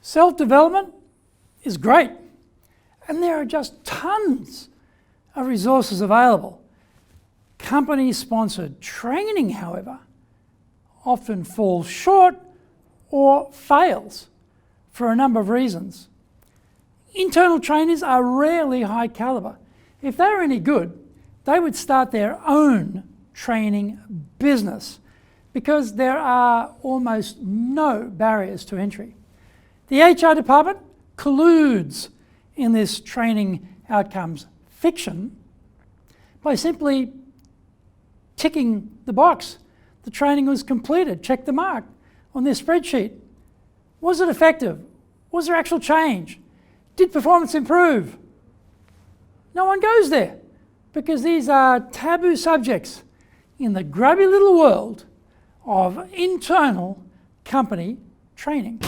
Self-development is great, and there are just tons of resources available. Company-sponsored training, however, often falls short or fails for a number of reasons. Internal trainers are rarely high caliber. If they were any good, they would start their own training business because there are almost no barriers to entry. The HR department colludes in this training outcomes fiction by simply ticking the box. The training was completed, check the mark on their spreadsheet. Was it effective? Was there actual change? Did performance improve? No one goes there because these are taboo subjects in the grubby little world of internal company training.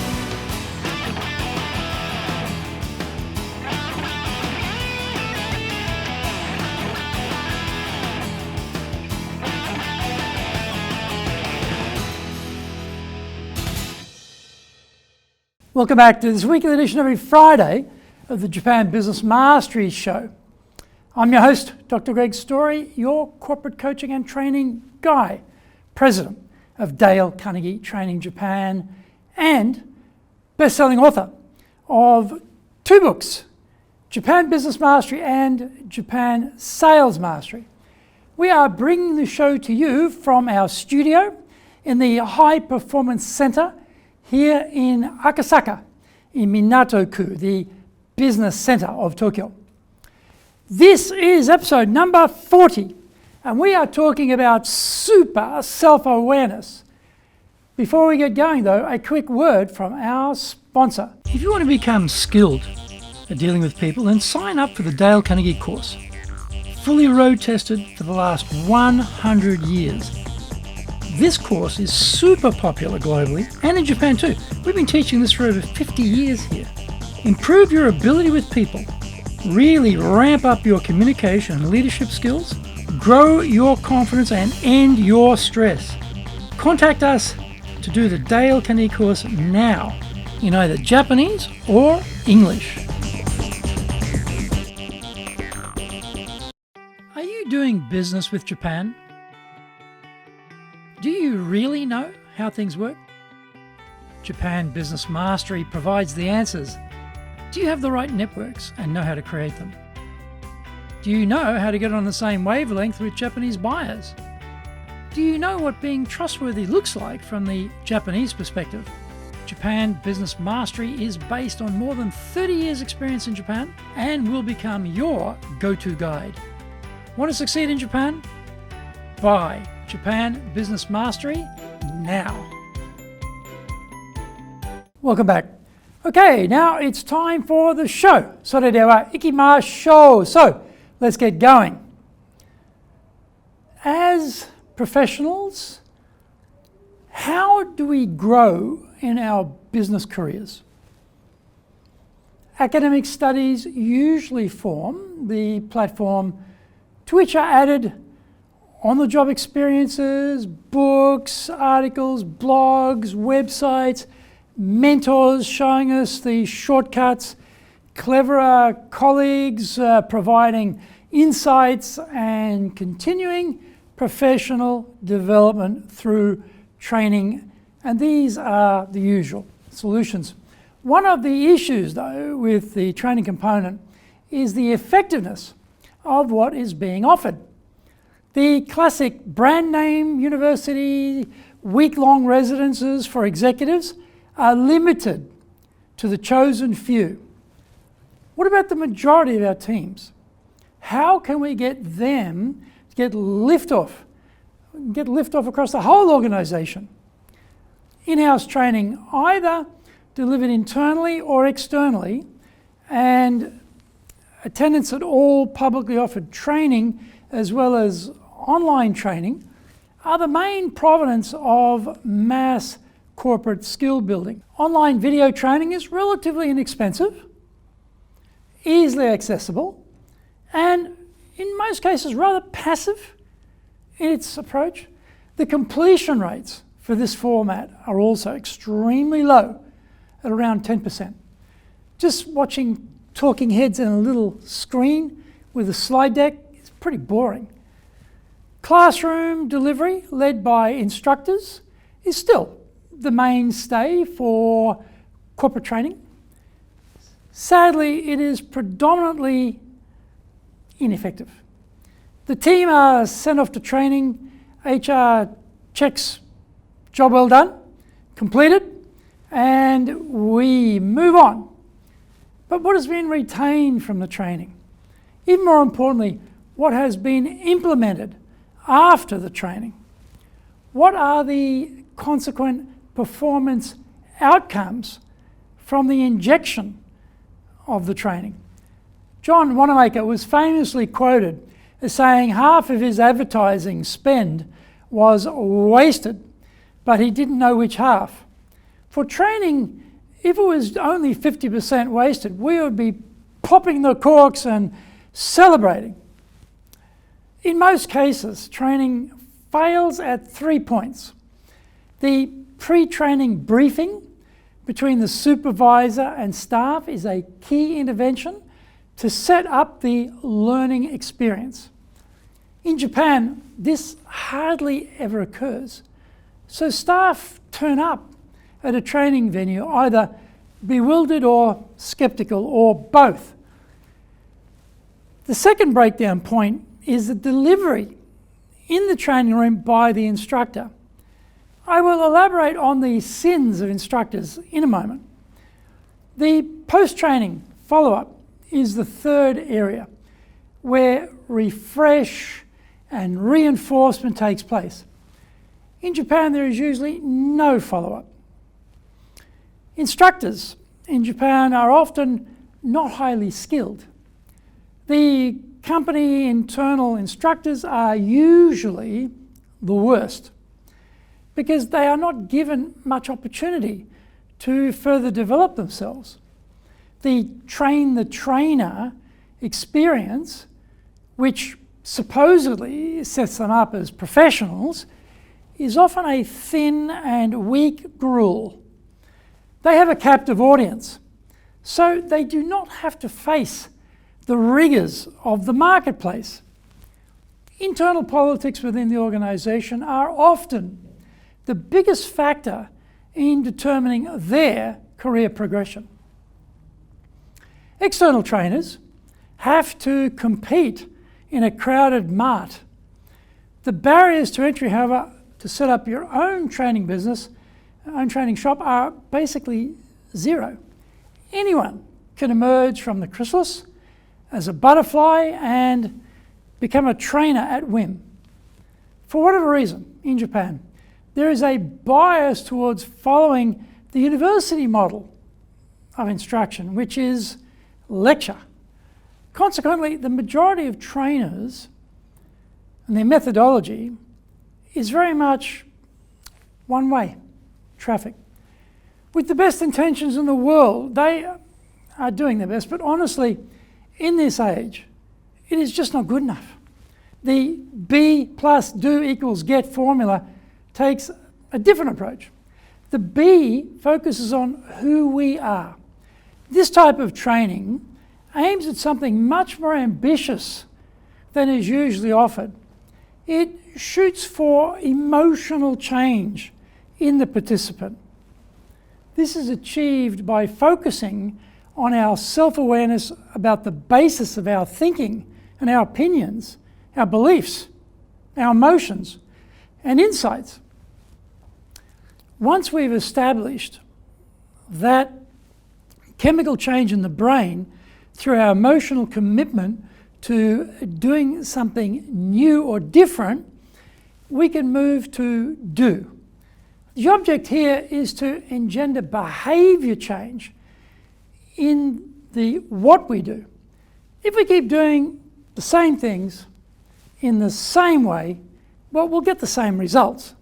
Welcome back to this weekly edition every Friday of the Japan Business Mastery Show. I'm your host, Dr. Greg Story, your corporate coaching and training guy, president of Dale Carnegie Training Japan, and best-selling author of two books, Japan Business Mastery and Japan Sales Mastery. We are bringing the show to you from our studio in the High Performance Center here in Akasaka, in Minato-ku, the business center of Tokyo. This is episode number 40, and we are talking about super self-awareness. Before we get going though, a quick word from our sponsor. If you want to become skilled at dealing with people, then sign up for the Dale Carnegie course. Fully road tested for the last 100 years. This course is super popular globally and in Japan too. We've been teaching this for over 50 years here. Improve your ability with people, really ramp up your communication and leadership skills, grow your confidence and end your stress. Contact us to do the Dale Carnegie course now in either Japanese or English. Are you doing business with Japan? Do you really know how things work? Japan Business Mastery provides the answers. Do you have the right networks and know how to create them? Do you know how to get on the same wavelength with Japanese buyers? Do you know what being trustworthy looks like from the Japanese perspective? Japan Business Mastery is based on more than 30 years' experience in Japan and will become your go-to guide. Want to succeed in Japan? Buy Japan Business Mastery now. Welcome back. Okay, now it's time for the show. それでは行きましょう. So, let's get going. As professionals, how do we grow in our business careers? Academic studies usually form the platform to which are added on-the-job experiences, books, articles, blogs, websites, mentors showing us the shortcuts, cleverer colleagues providing insights, and continuing professional development through training. And these are the usual solutions. One of the issues, though, with the training component is the effectiveness of what is being offered. The classic brand name university week-long residences for executives are limited to the chosen few. What about the majority of our teams? How can we get them to get liftoff across the whole organization? In-house training, either delivered internally or externally, and attendance at all publicly offered training as well as online training are the main provenance of mass corporate skill building. Online video training is relatively inexpensive, easily accessible, and in most cases rather passive in its approach. The completion rates for this format are also extremely low, at around 10%. Just watching talking heads in a little screen with a slide deck is pretty boring. Classroom delivery led by instructors is still the mainstay for corporate training. Sadly, it is predominantly ineffective. The team are sent off to training, HR checks, job well done, completed, and we move on. But what has been retained from the training? Even more importantly, what has been implemented after the training? What are the consequent performance outcomes from the injection of the training? John Wanamaker was famously quoted as saying half of his advertising spend was wasted, but he didn't know which half. For training, if it was only 50% wasted, we would be popping the corks and celebrating. In most cases, training fails at 3 points. The pre-training briefing between the supervisor and staff is a key intervention to set up the learning experience. In Japan, this hardly ever occurs. So staff turn up at a training venue either bewildered or skeptical, or both. The second breakdown point is the delivery in the training room by the instructor. I will elaborate on the sins of instructors in a moment. The post-training follow-up is the third area where refresh and reinforcement takes place. In Japan, there is usually no follow-up. Instructors in Japan are often not highly skilled. The company internal instructors are usually the worst because they are not given much opportunity to further develop themselves. The train the trainer experience, which supposedly sets them up as professionals, is often a thin and weak gruel. They have a captive audience, so they do not have to face the rigours of the marketplace. Internal politics within the organisation are often the biggest factor in determining their career progression. External trainers have to compete in a crowded mart. The barriers to entry, however, to set up your own training business, own training shop, are basically zero. Anyone can emerge from the chrysalis as a butterfly and become a trainer at whim. For whatever reason, in Japan, there is a bias towards following the university model of instruction, which is lecture. Consequently, the majority of trainers and their methodology is very much one-way traffic. With the best intentions in the world, they are doing their best, but honestly, in this age, it is just not good enough. The B plus do equals get formula takes a different approach. The B focuses on who we are. This type of training aims at something much more ambitious than is usually offered. It shoots for emotional change in the participant. This is achieved by focusing on our self-awareness about the basis of our thinking and our opinions, our beliefs, our emotions, and insights. Once we've established that chemical change in the brain through our emotional commitment to doing something new or different, we can move to do. The object here is to engender behaviour change in the what we do. If we keep doing the same things in the same way, well, we'll get the same results.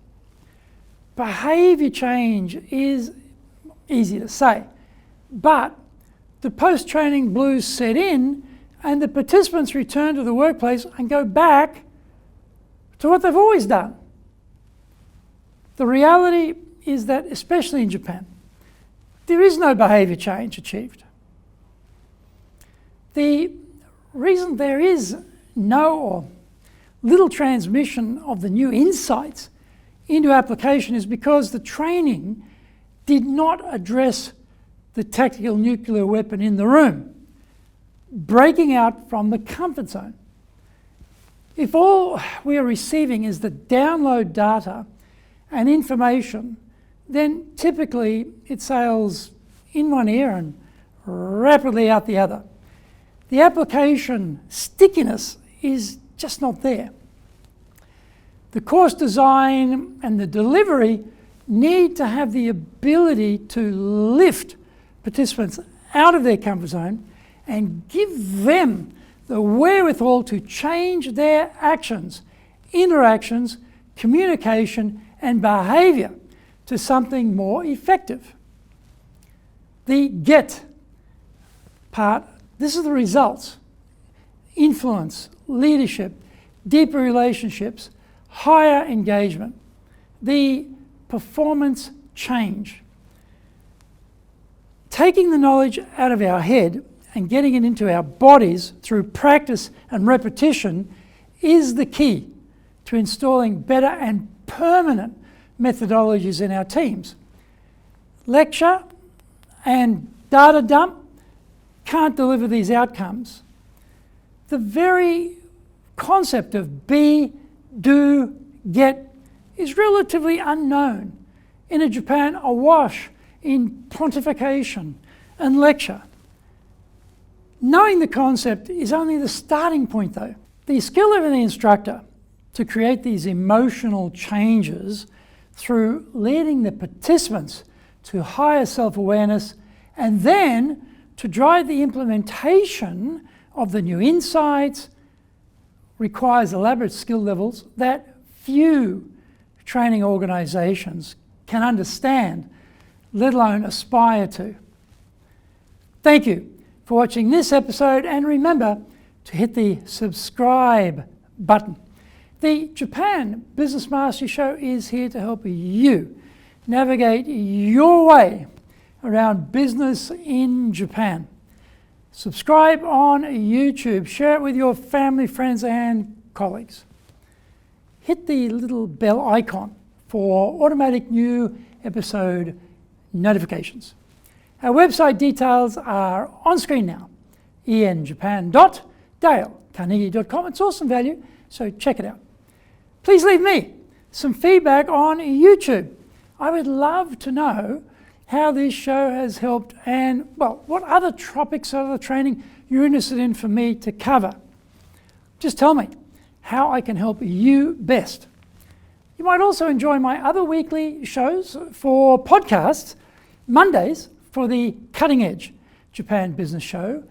Behaviour change is easy to say, but the post-training blues set in and the participants return to the workplace and go back to what they've always done. The reality is that, especially in Japan, there is no behaviour change achieved. The reason there is no or little transmission of the new insights into application is because the training did not address the tactical nuclear weapon in the room, breaking out from the comfort zone. If all we are receiving is the download data and information, then typically it sails in one ear and rapidly out the other. The application stickiness is just not there. The course design and the delivery need to have the ability to lift participants out of their comfort zone and give them the wherewithal to change their actions, interactions, communication, and behaviour to something more effective. The get part, this is the results: influence, leadership, deeper relationships, higher engagement. The performance change. Taking the knowledge out of our head and getting it into our bodies through practice and repetition is the key to installing better and permanent methodologies in our teams. Lecture and data dump can't deliver these outcomes. The very concept of be, do, get is relatively unknown in a Japan awash in pontification and lecture. Knowing the concept is only the starting point though. The skill of the instructor to create these emotional changes through leading the participants to higher self-awareness and then to drive the implementation of the new insights requires elaborate skill levels that few training organisations can understand, let alone aspire to. Thank you for watching this episode, and remember to hit the subscribe button. The Japan Business Mastery Show is here to help you navigate your way around business in Japan. Subscribe on YouTube, share it with your family, friends and colleagues. Hit the little bell icon for automatic new episode notifications. Our website details are on screen now, enjapan.dalecarnegie.com. It's awesome value, so check it out. Please leave me some feedback on YouTube. I would love to know how this show has helped and, well, what other topics of the training you're interested in for me to cover. Just tell me how I can help you best. You might also enjoy my other weekly shows for podcasts, Mondays for the Cutting Edge Japan Business Show,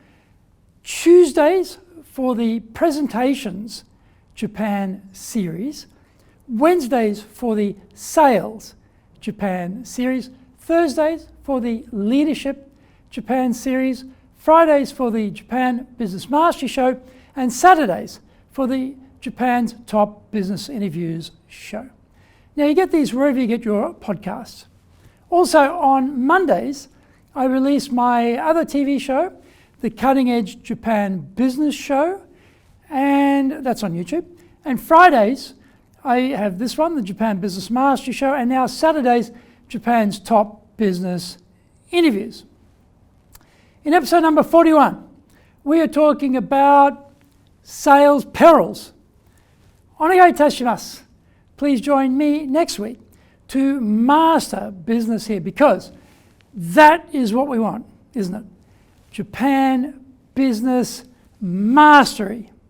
Tuesdays for the Presentations Japan series, Wednesdays for the Sales Japan series, Thursdays for the Leadership Japan series, Fridays for the Japan Business Mastery Show, and Saturdays for the Japan's Top Business Interviews show. Now you get these wherever you get your podcasts. Also on Mondays, I release my other TV show, the Cutting Edge Japan Business Show, and that's on YouTube. And Fridays, I have this one, the Japan Business Mastery Show, and now Saturdays, Japan's Top Business Interviews. In episode number 41, we are talking about sales perils. Onegai itashimasu. Please join me next week to master business here, because that is what we want, isn't it? Japan Business Mastery.